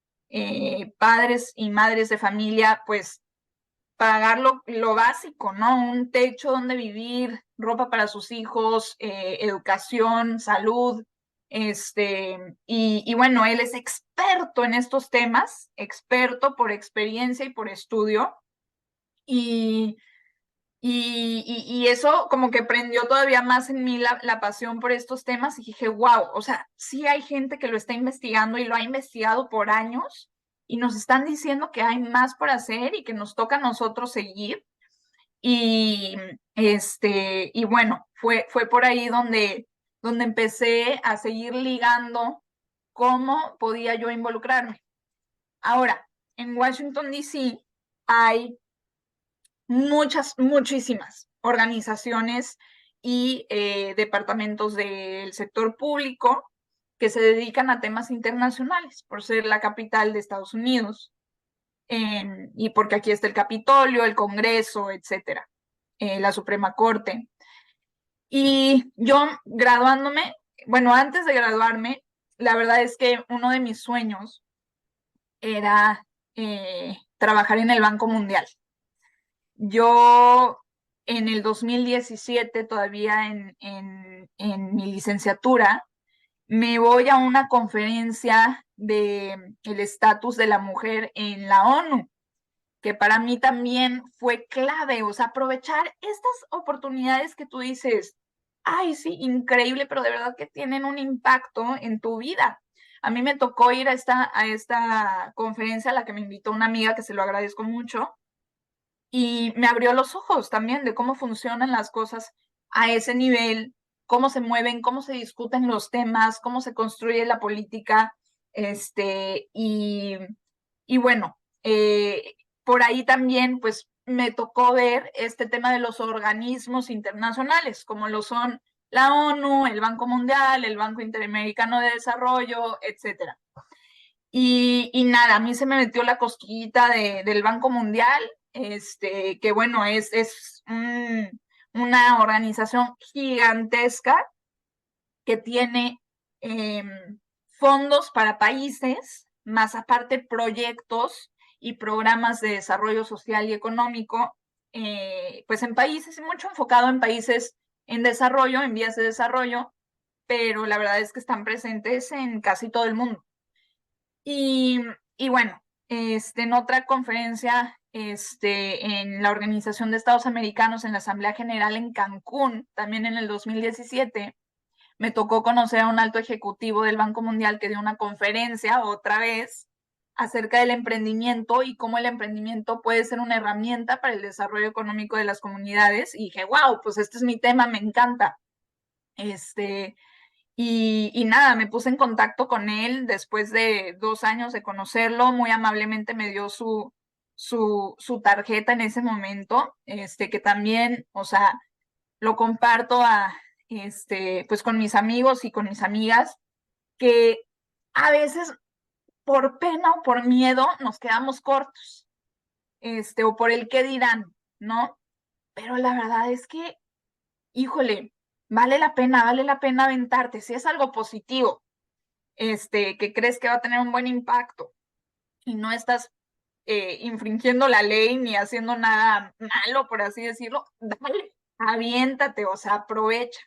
Speaker 2: padres y madres de familia, pues, pagar lo básico, ¿no? Un techo donde vivir, ropa para sus hijos, educación, salud. Y bueno, él es experto en estos temas, experto por experiencia y por estudio. Y, y eso como que prendió todavía más en mí la pasión por estos temas y dije, wow, o sea, sí hay gente que lo está investigando y lo ha investigado por años y nos están diciendo que hay más por hacer y que nos toca a nosotros seguir. Y, y bueno, fue por ahí donde empecé a seguir ligando cómo podía yo involucrarme. Ahora, en Washington, D.C., hay muchísimas organizaciones y departamentos del sector público que se dedican a temas internacionales, por ser la capital de Estados Unidos, y porque aquí está el Capitolio, el Congreso, etcétera, la Suprema Corte. Y yo graduándome, bueno, antes de graduarme, la verdad es que uno de mis sueños era trabajar en el Banco Mundial. Yo en el 2017, todavía en mi licenciatura, me voy a una conferencia de el estatus de la mujer en la ONU, que para mí también fue clave, o sea, aprovechar estas oportunidades que tú dices, ay, sí, increíble, pero de verdad que tienen un impacto en tu vida. A mí me tocó ir a esta conferencia a la que me invitó una amiga, que se lo agradezco mucho, y me abrió los ojos también de cómo funcionan las cosas a ese nivel, cómo se mueven, cómo se discuten los temas, cómo se construye la política, y bueno, por ahí también pues me tocó ver este tema de los organismos internacionales, como lo son la ONU, el Banco Mundial, el Banco Interamericano de Desarrollo, etcétera. Y nada, a mí se me metió la cosquillita del Banco Mundial, que bueno, es una organización gigantesca que tiene fondos para países, más aparte proyectos y programas de desarrollo social y económico, pues en países, mucho enfocado en países en desarrollo, en vías de desarrollo, pero la verdad es que están presentes en casi todo el mundo. Y, y bueno, en otra conferencia, en la Organización de Estados Americanos, en la Asamblea General en Cancún, también en el 2017, me tocó conocer a un alto ejecutivo del Banco Mundial que dio una conferencia otra vez acerca del emprendimiento y cómo el emprendimiento puede ser una herramienta para el desarrollo económico de las comunidades. Y dije, wow, pues este es mi tema, me encanta. Y nada, me puse en contacto con él después de 2 años de conocerlo. Muy amablemente me dio su tarjeta en ese momento, que también, o sea, lo comparto pues con mis amigos y con mis amigas, que a veces por pena o por miedo nos quedamos cortos, o por el qué dirán, ¿no? Pero la verdad es que, híjole, vale la pena aventarte. Si es algo positivo, que crees que va a tener un buen impacto y no estás infringiendo la ley ni haciendo nada malo, por así decirlo, dale, aviéntate, o sea, aprovecha.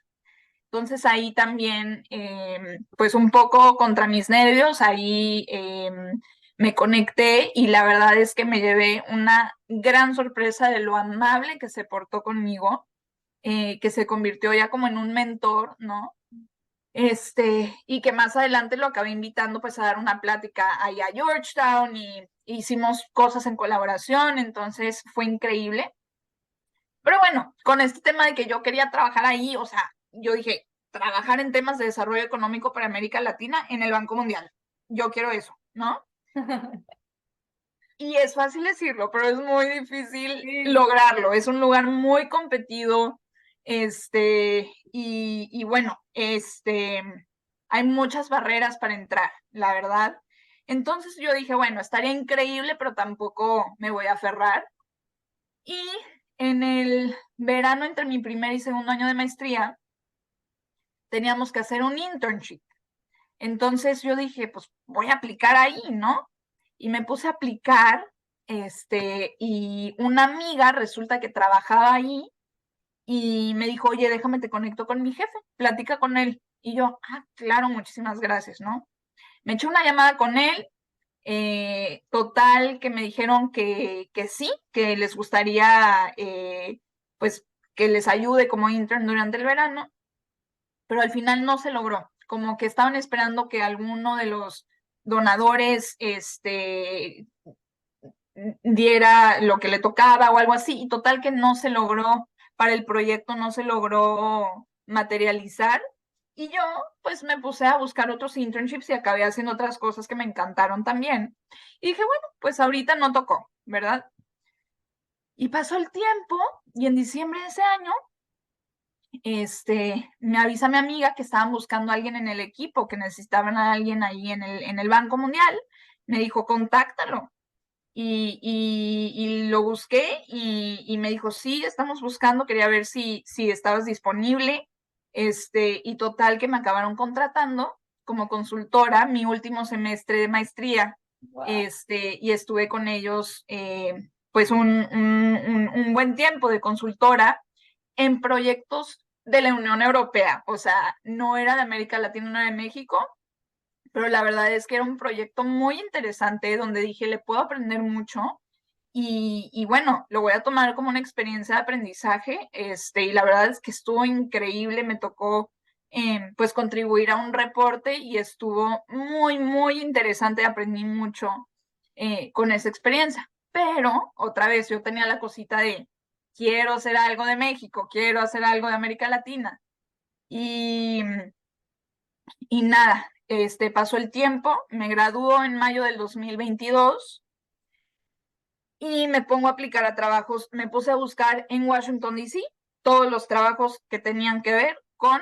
Speaker 2: Entonces ahí también, pues un poco contra mis nervios, ahí me conecté y la verdad es que me llevé una gran sorpresa de lo amable que se portó conmigo, que se convirtió ya como en un mentor, ¿no? Y que más adelante lo acabé invitando pues a dar una plática ahí a Georgetown y hicimos cosas en colaboración, entonces fue increíble. Pero bueno, con este tema de que yo quería trabajar ahí, o sea, yo dije, trabajar en temas de desarrollo económico para América Latina en el Banco Mundial. Yo quiero eso, ¿no? Y es fácil decirlo, pero es muy difícil lograrlo. Es un lugar muy competido, y bueno, hay muchas barreras para entrar, la verdad. Entonces yo dije, bueno, estaría increíble, pero tampoco me voy a aferrar. Y en el verano, entre mi primer y segundo año de maestría, teníamos que hacer un internship. Entonces yo dije, pues voy a aplicar ahí, ¿no? Y me puse a aplicar, y una amiga resulta que trabajaba ahí y me dijo, oye, déjame te conecto con mi jefe, platica con él. Y yo, claro, muchísimas gracias, ¿no? Me eché una llamada con él, total, que me dijeron que sí, que les gustaría, pues, que les ayude como intern durante el verano, pero al final no se logró, como que estaban esperando que alguno de los donadores, diera lo que le tocaba o algo así, y total que no se logró para el proyecto, no se logró materializar. Y yo pues me puse a buscar otros internships y acabé haciendo otras cosas que me encantaron también. Y dije, bueno, pues ahorita no tocó, ¿verdad? Y pasó el tiempo y en diciembre de ese año, me avisa mi amiga que estaban buscando a alguien en el equipo, que necesitaban a alguien ahí en el Banco Mundial. Me dijo, contáctalo. Y lo busqué y me dijo, sí, estamos buscando, quería ver si estabas disponible. Y total que me acabaron contratando como consultora mi último semestre de maestría.
Speaker 1: Wow.
Speaker 2: Y estuve con ellos pues un buen tiempo de consultora en proyectos de la Unión Europea. O sea, no era de América Latina, no era de México, pero la verdad es que era un proyecto muy interesante donde dije, le puedo aprender mucho y bueno, lo voy a tomar como una experiencia de aprendizaje, y la verdad es que estuvo increíble, me tocó pues contribuir a un reporte y estuvo muy, muy interesante, aprendí mucho con esa experiencia, pero otra vez yo tenía la cosita de, quiero hacer algo de México, quiero hacer algo de América Latina y nada, pasó el tiempo, me graduó en mayo del 2022 y me pongo a aplicar a trabajos, me puse a buscar en Washington, D.C. todos los trabajos que tenían que ver con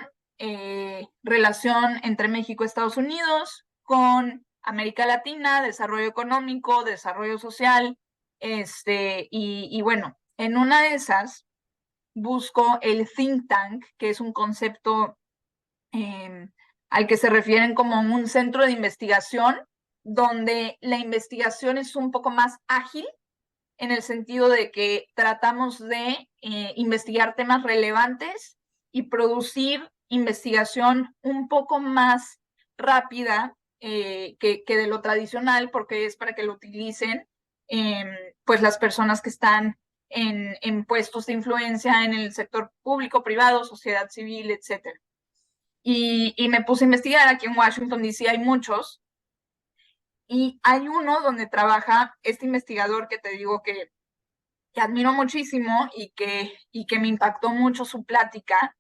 Speaker 2: relación entre México y Estados Unidos, con América Latina, desarrollo económico, desarrollo social, y bueno, en una de esas busco el think tank, que es un concepto eh, al que se refieren como un centro de investigación, donde la investigación es un poco más ágil en el sentido de que tratamos de investigar temas relevantes y producir investigación un poco más rápida que de lo tradicional, porque es para que lo utilicen pues las personas que están en puestos de influencia en el sector público, privado, sociedad civil, etcétera. Y me puse a investigar, aquí en Washington, D.C. hay muchos, y hay uno donde trabaja este investigador que te digo que admiro muchísimo y que me impactó mucho su plática,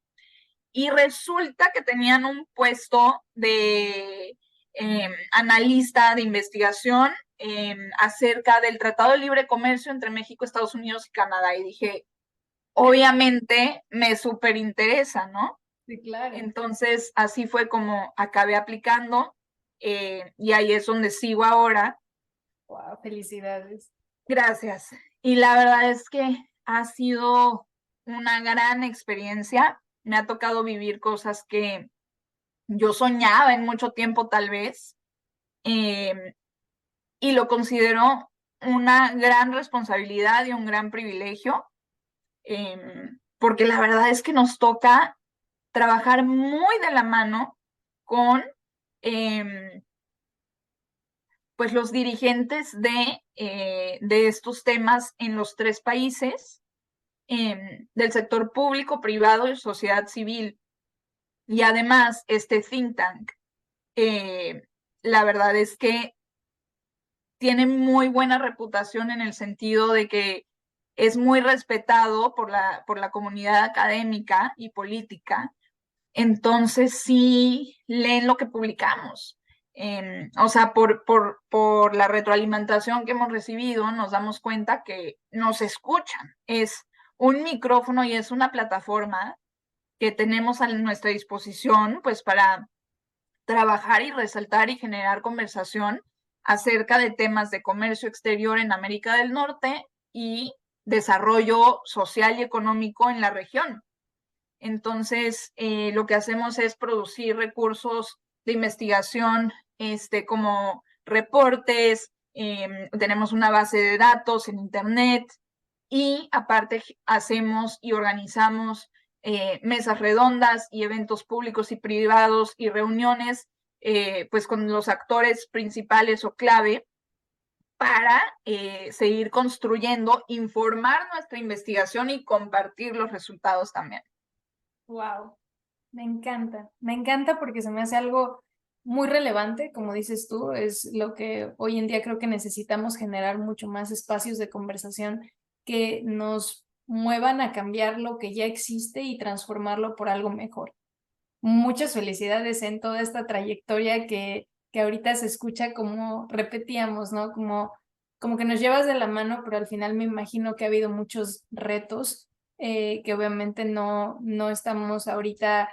Speaker 2: y resulta que tenían un puesto de analista de investigación acerca del Tratado de Libre Comercio entre México, Estados Unidos y Canadá, y dije, obviamente me súper interesa, ¿no?
Speaker 1: Sí, claro.
Speaker 2: Entonces, así fue como acabé aplicando y ahí es donde sigo ahora.
Speaker 1: Wow, felicidades.
Speaker 2: Gracias. Y la verdad es que ha sido una gran experiencia. Me ha tocado vivir cosas que yo soñaba en mucho tiempo tal vez, eh, y lo considero una gran responsabilidad y un gran privilegio, porque la verdad es que nos toca trabajar muy de la mano con pues los dirigentes de estos temas en los tres países, del sector público, privado y sociedad civil. Y además, este think tank, eh, la verdad es que tiene muy buena reputación en el sentido de que es muy respetado por la comunidad académica y política. Entonces sí leen lo que publicamos. O sea, por la retroalimentación que hemos recibido, nos damos cuenta que nos escuchan. Es un micrófono y es una plataforma que tenemos a nuestra disposición, pues para trabajar y resaltar y generar conversación acerca de temas de comercio exterior en América del Norte y desarrollo social y económico en la región. Entonces, lo que hacemos es producir recursos de investigación, como reportes, tenemos una base de datos en Internet y aparte hacemos y organizamos mesas redondas y eventos públicos y privados y reuniones pues con los actores principales o clave para seguir construyendo, informar nuestra investigación y compartir los resultados también.
Speaker 1: Wow, me encanta porque se me hace algo muy relevante, como dices tú, es lo que hoy en día creo que necesitamos generar mucho más espacios de conversación que nos muevan a cambiar lo que ya existe y transformarlo por algo mejor. Muchas felicidades en toda esta trayectoria que ahorita se escucha como repetíamos, ¿no? Como como que nos llevas de la mano, pero al final me imagino que ha habido muchos retos que obviamente no estamos ahorita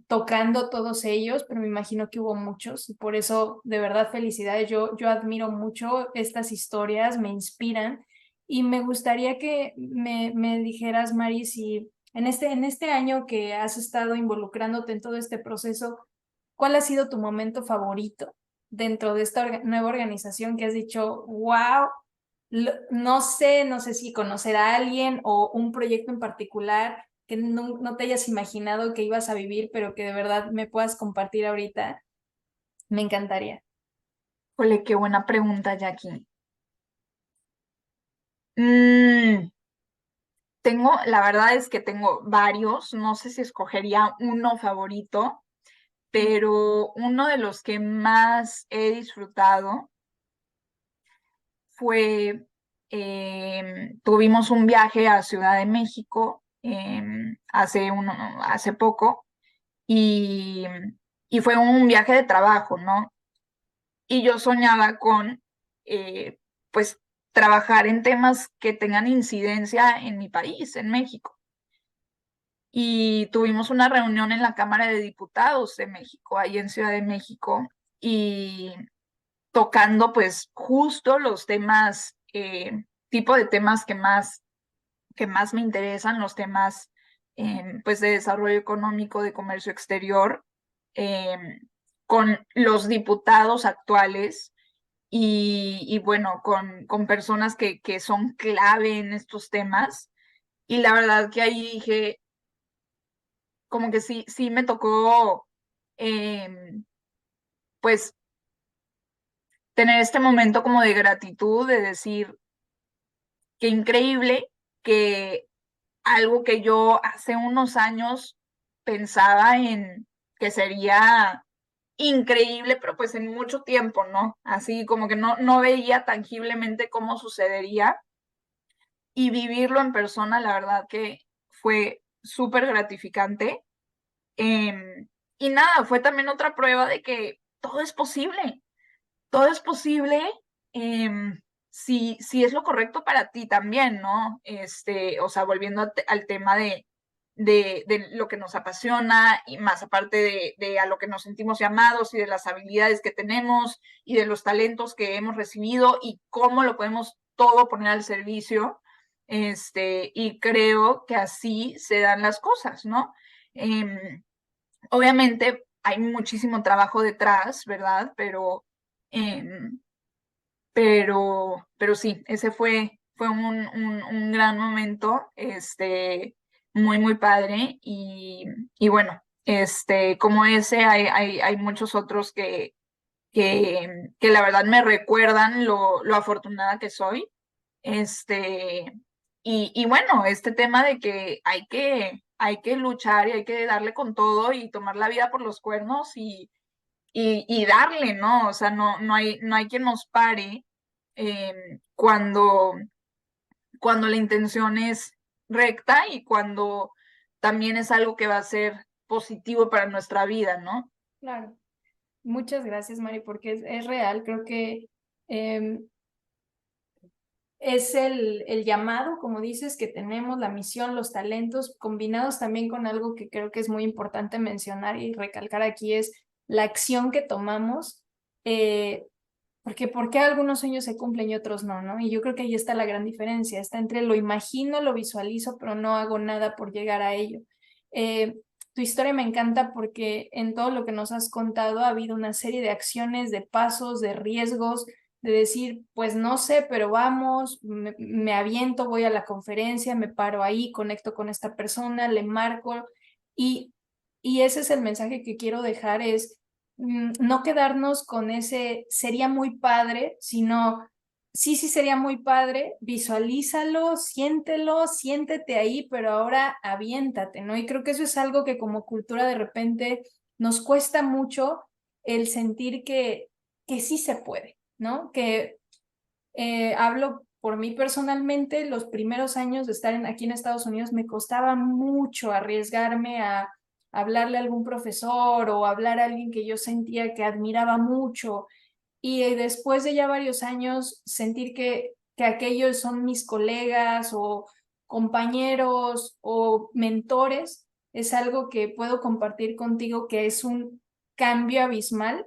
Speaker 1: tocando todos ellos, pero me imagino que hubo muchos y por eso de verdad felicidades. Yo admiro mucho estas historias, me inspiran y me gustaría que me dijeras, Mari, si en este año que has estado involucrándote en todo este proceso, ¿cuál ha sido tu momento favorito dentro de esta nueva organización que has dicho, wow, no sé si conocer a alguien o un proyecto en particular que no te hayas imaginado que ibas a vivir, pero que de verdad me puedas compartir ahorita? Me encantaría.
Speaker 2: Ole, qué buena pregunta, Jackie. Mm, la verdad es que tengo varios, no sé si escogería uno favorito, pero uno de los que más he disfrutado fue, tuvimos un viaje a Ciudad de México hace poco y, y fue un viaje de trabajo, ¿no? Y yo soñaba con, pues, trabajar en temas que tengan incidencia en mi país, en México. Y tuvimos una reunión en la Cámara de Diputados de México, ahí en Ciudad de México, y tocando pues justo los temas, tipo de temas que más me interesan, los temas pues de desarrollo económico, de comercio exterior, eh, con los diputados actuales y bueno, con personas que son clave en estos temas. Y la verdad que ahí dije, como que sí me tocó, pues, tener este momento como de gratitud, de decir, qué increíble que algo que yo hace unos años pensaba en que sería increíble, pero pues en mucho tiempo, ¿no? Así como que no veía tangiblemente cómo sucedería y vivirlo en persona, la verdad que fue súper gratificante. Y nada, fue también otra prueba de que todo es posible si es lo correcto para ti también, ¿no? O sea, volviendo al tema de lo que nos apasiona y más aparte de a lo que nos sentimos llamados y de las habilidades que tenemos y de los talentos que hemos recibido y cómo lo podemos todo poner al servicio. Y creo que así se dan las cosas, ¿no? Obviamente hay muchísimo trabajo detrás, ¿verdad? Em, pero sí, ese fue un gran momento, muy, muy padre. Y bueno, como ese, hay muchos otros que la verdad me recuerdan lo afortunada que soy. Este, y bueno, este tema de que hay que luchar y hay que darle con todo y tomar la vida por los cuernos y darle, ¿no? O sea, no hay quien nos pare cuando, cuando la intención es recta y cuando también es algo que va a ser positivo para nuestra vida, ¿no?
Speaker 1: Claro. Muchas gracias, Mari, porque es real. Creo que em, es el llamado, como dices, que tenemos, la misión, los talentos, combinados también con algo que creo que es muy importante mencionar y recalcar aquí, es la acción que tomamos, porque ¿por qué algunos sueños se cumplen y otros no, no? Y yo creo que ahí está la gran diferencia, está entre lo imagino, lo visualizo, pero no hago nada por llegar a ello. Eh, Tu historia me encanta porque en todo lo que nos has contado ha habido una serie de acciones, de pasos, de riesgos, de decir, pues no sé, pero vamos, me aviento, voy a la conferencia, me paro ahí, conecto con esta persona, le marco y, y ese es el mensaje que quiero dejar, es no quedarnos con ese sería muy padre, sino sí sería muy padre, visualízalo, siéntelo, siéntete ahí, pero ahora aviéntate, ¿no? Y creo que eso es algo que como cultura de repente nos cuesta mucho el sentir que sí se puede, ¿no? Que hablo por mí personalmente, los primeros años de estar aquí en Estados Unidos me costaba mucho arriesgarme a hablarle a algún profesor o hablar a alguien que yo sentía que admiraba mucho. y después de ya varios años sentir que aquellos son mis colegas o compañeros o mentores, es algo que puedo compartir contigo, que es un cambio abismal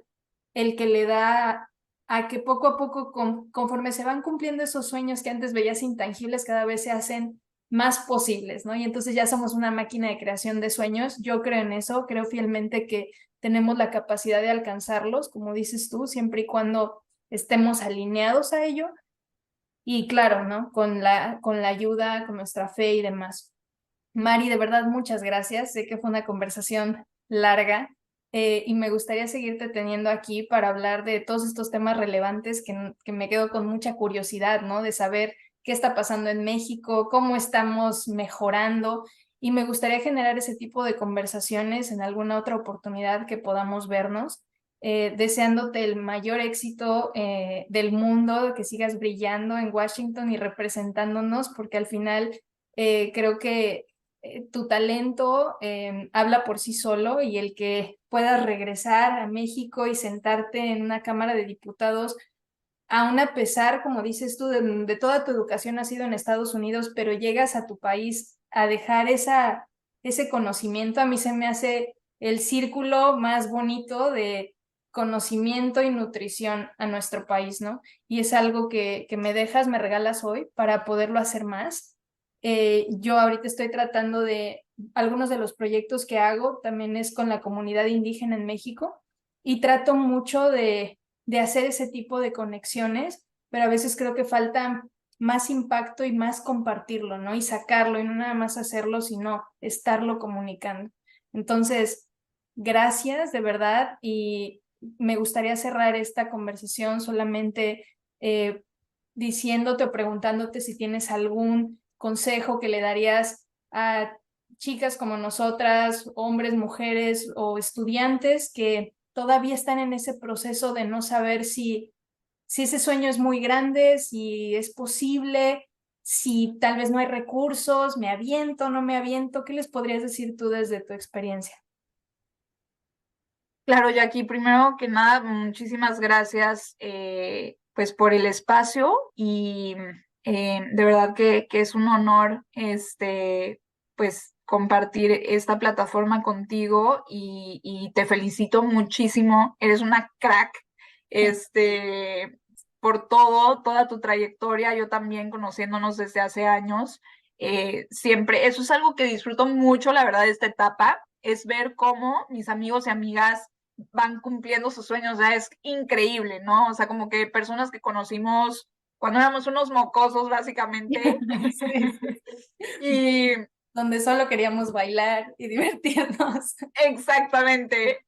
Speaker 1: el que le da a que poco a poco, conforme se van cumpliendo esos sueños que antes veías intangibles, cada vez se hacen más posibles, ¿no? Y entonces ya somos una máquina de creación de sueños. Yo creo en eso, creo fielmente que tenemos la capacidad de alcanzarlos, como dices tú, siempre y cuando estemos alineados a ello. Y claro, ¿no? Con la ayuda, con nuestra fe y demás. Mari, de verdad, muchas gracias. Sé que fue una conversación larga, y me gustaría seguirte teniendo aquí para hablar de todos estos temas relevantes que me quedo con mucha curiosidad, ¿no? De saber qué está pasando en México, cómo estamos mejorando, y me gustaría generar ese tipo de conversaciones en alguna otra oportunidad que podamos vernos. Deseándote el mayor éxito del mundo, que sigas brillando en Washington y representándonos, porque al final creo que tu talento habla por sí solo, y el que puedas regresar a México y sentarte en una Cámara de Diputados, aún a pesar, como dices tú, de toda tu educación ha sido en Estados Unidos, pero llegas a tu país a dejar ese conocimiento, a mí se me hace el círculo más bonito de conocimiento y nutrición a nuestro país, ¿no? Y es algo que me dejas, me regalas hoy para poderlo hacer más. Yo ahorita estoy tratando algunos de los proyectos que hago, también es con la comunidad indígena en México, y trato mucho de hacer ese tipo de conexiones, pero a veces creo que falta más impacto y más compartirlo, ¿no? Y sacarlo, y no nada más hacerlo, sino estarlo comunicando. Entonces, gracias de verdad, y me gustaría cerrar esta conversación solamente diciéndote o preguntándote si tienes algún consejo que le darías a chicas como nosotras, hombres, mujeres o estudiantes que todavía están en ese proceso de no saber si ese sueño es muy grande, si es posible, si tal vez no hay recursos, me aviento, no me aviento. ¿Qué les podrías decir tú desde tu experiencia?
Speaker 2: Claro, Jackie, primero que nada, muchísimas gracias pues por el espacio y de verdad que es un honor pues compartir esta plataforma contigo y te felicito muchísimo, eres una crack por toda tu trayectoria, yo también conociéndonos desde hace años, siempre, eso es algo que disfruto mucho, la verdad, de esta etapa, es ver cómo mis amigos y amigas van cumpliendo sus sueños, ya es increíble, ¿no? O sea, como que personas que conocimos cuando éramos unos mocosos, básicamente,
Speaker 1: Sí, sí.
Speaker 2: y
Speaker 1: Donde solo queríamos bailar y divertirnos.
Speaker 2: exactamente,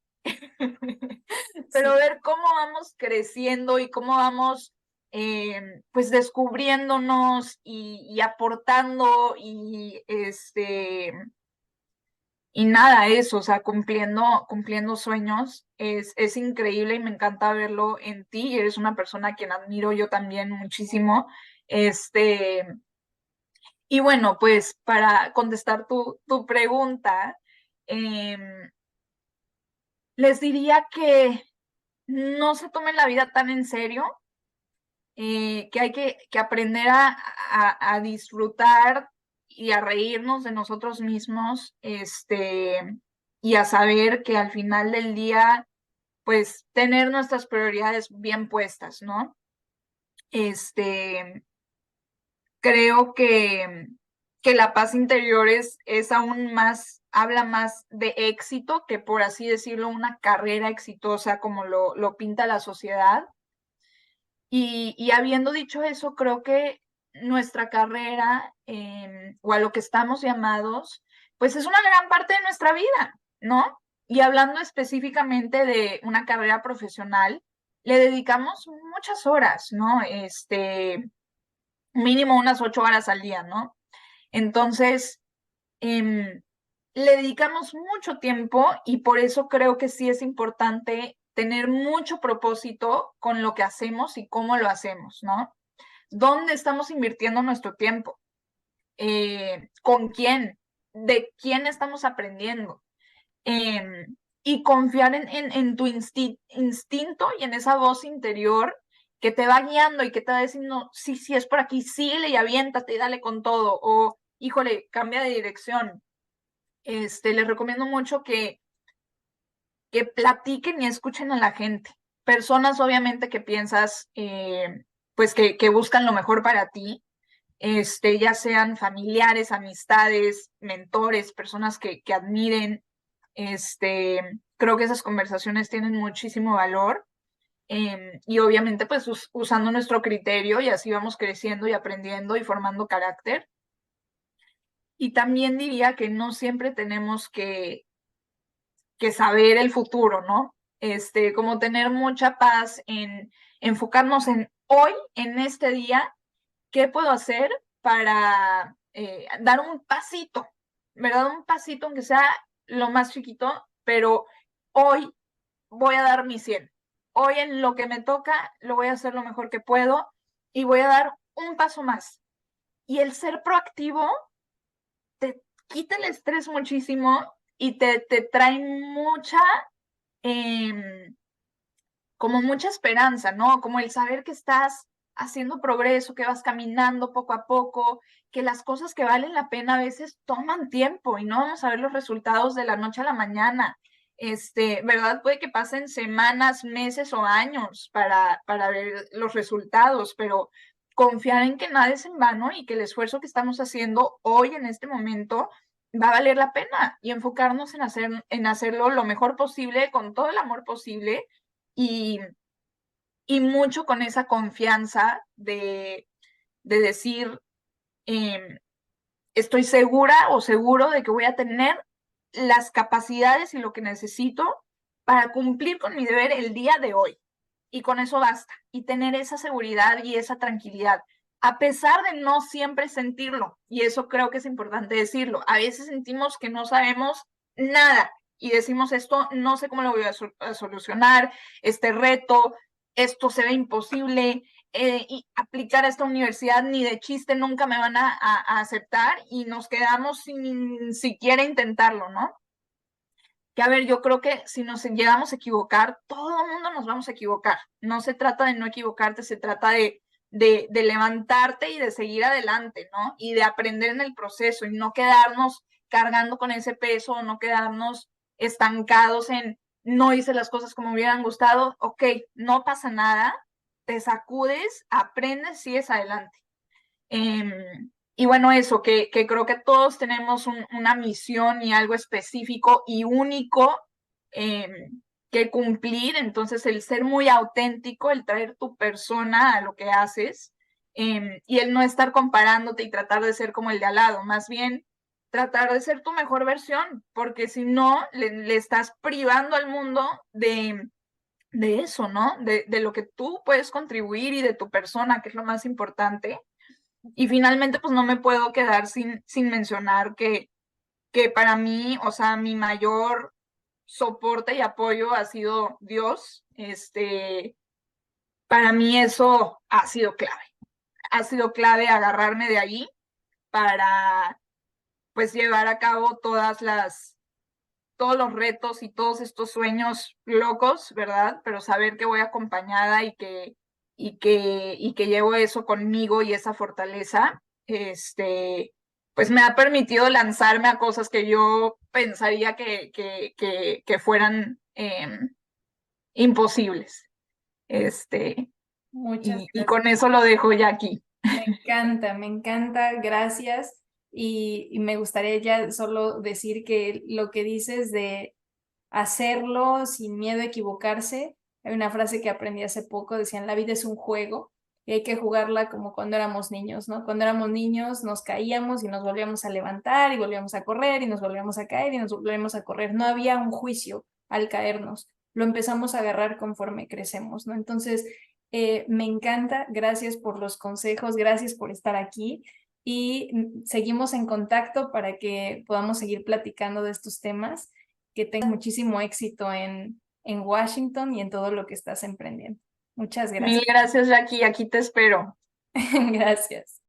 Speaker 2: pero
Speaker 1: Sí.
Speaker 2: ver cómo vamos creciendo y cómo vamos, pues, descubriéndonos y aportando y nada, eso, o sea, cumpliendo sueños, es increíble y me encanta verlo en ti, y eres una persona a quien admiro yo también muchísimo. Este, y bueno, pues para contestar tu pregunta, les diría que no se tomen la vida tan en serio, que hay que aprender a disfrutar y a reírnos de nosotros mismos, y a saber que al final del día, pues tener nuestras prioridades bien puestas, ¿no? Este, creo que la paz interior es aún más, habla más de éxito que, por así decirlo, una carrera exitosa como lo pinta la sociedad. Y habiendo dicho eso, creo que nuestra carrera, o a lo que estamos llamados, pues es una gran parte de nuestra vida, ¿no? Y hablando específicamente de una carrera profesional, le dedicamos muchas horas, ¿no? Mínimo unas 8 horas al día, ¿no? Entonces, le dedicamos mucho tiempo y por eso creo que sí es importante tener mucho propósito con lo que hacemos y cómo lo hacemos, ¿no? ¿Dónde estamos invirtiendo nuestro tiempo? ¿Con quién? ¿De quién estamos aprendiendo? y confiar en tu instinto y en esa voz interior que te va guiando y que te va diciendo, sí, sí, es por aquí, síguele y aviéntate y dale con todo, o híjole, cambia de dirección. Les recomiendo mucho que platiquen y escuchen a la gente. Personas, obviamente, que piensas, pues, que buscan lo mejor para ti, ya sean familiares, amistades, mentores, personas que admiren. Creo que esas conversaciones tienen muchísimo valor. Y obviamente, pues, usando nuestro criterio, y así vamos creciendo y aprendiendo y formando carácter. Y también diría que no siempre tenemos que saber el futuro, ¿no? Como tener mucha paz en enfocarnos en hoy, en este día, qué puedo hacer para dar un pasito, ¿verdad? Un pasito, aunque sea lo más chiquito, pero hoy voy a dar mi 100. Hoy en lo que me toca, lo voy a hacer lo mejor que puedo y voy a dar un paso más. Y el ser proactivo te quita el estrés muchísimo y te trae mucha, como mucha esperanza, ¿no? Como el saber que estás haciendo progreso, que vas caminando poco a poco, que las cosas que valen la pena a veces toman tiempo y no vamos a ver los resultados de la noche a la mañana. ¿Verdad? Puede que pasen semanas, meses o años para ver los resultados, pero confiar en que nada es en vano y que el esfuerzo que estamos haciendo hoy en este momento va a valer la pena y enfocarnos en hacerlo lo mejor posible, con todo el amor posible y, y mucho con esa confianza de decir, estoy segura o seguro de que voy a tener las capacidades y lo que necesito para cumplir con mi deber el día de hoy. Y con eso basta. Y tener esa seguridad y esa tranquilidad, a pesar de no siempre sentirlo. Y eso creo que es importante decirlo. A veces sentimos que no sabemos nada y decimos esto, no sé cómo lo voy a solucionar, este reto, esto se ve imposible, y aplicar a esta universidad ni de chiste nunca me van a aceptar y nos quedamos sin siquiera intentarlo, ¿no? Que a ver, yo creo que si nos llegamos a equivocar, todo el mundo nos vamos a equivocar. No se trata de no equivocarte, se trata de levantarte y de seguir adelante, ¿no? Y de aprender en el proceso y no quedarnos cargando con ese peso, o no quedarnos estancados en no hice las cosas como me hubieran gustado. Ok, no pasa nada, te sacudes, aprendes, sigues adelante. Y bueno, eso, que creo que todos tenemos una misión y algo específico y único que cumplir. Entonces, el ser muy auténtico, el traer tu persona a lo que haces, y el no estar comparándote y tratar de ser como el de al lado, más bien tratar de ser tu mejor versión, porque si no, le estás privando al mundo de eso, ¿no? De lo que tú puedes contribuir y de tu persona, que es lo más importante. Y finalmente, pues no me puedo quedar sin mencionar que para mí, o sea, mi mayor soporte y apoyo ha sido Dios. Para mí eso ha sido clave. Ha sido clave agarrarme de ahí para, pues, llevar a cabo todos los retos y todos estos sueños locos, ¿verdad? Pero saber que voy acompañada y que llevo eso conmigo y esa fortaleza, pues me ha permitido lanzarme a cosas que yo pensaría que fueran imposibles.
Speaker 1: Muchas
Speaker 2: Y
Speaker 1: gracias.
Speaker 2: con eso lo dejo ya aquí.
Speaker 1: Me encanta, gracias. Y me gustaría ya solo decir que lo que dices de hacerlo sin miedo a equivocarse, hay una frase que aprendí hace poco, decían, la vida es un juego y hay que jugarla como cuando éramos niños, ¿no? Cuando éramos niños nos caíamos y nos volvíamos a levantar y volvíamos a correr y nos volvíamos a caer y nos volvíamos a correr. No había un juicio al caernos, lo empezamos a agarrar conforme crecemos, ¿no? Entonces, me encanta, gracias por los consejos, gracias por estar aquí y seguimos en contacto para que podamos seguir platicando de estos temas. Que tengas muchísimo éxito en Washington y en todo lo que estás emprendiendo. Muchas
Speaker 2: Mil
Speaker 1: gracias.
Speaker 2: gracias, Jackie. Aquí te espero.
Speaker 1: Gracias.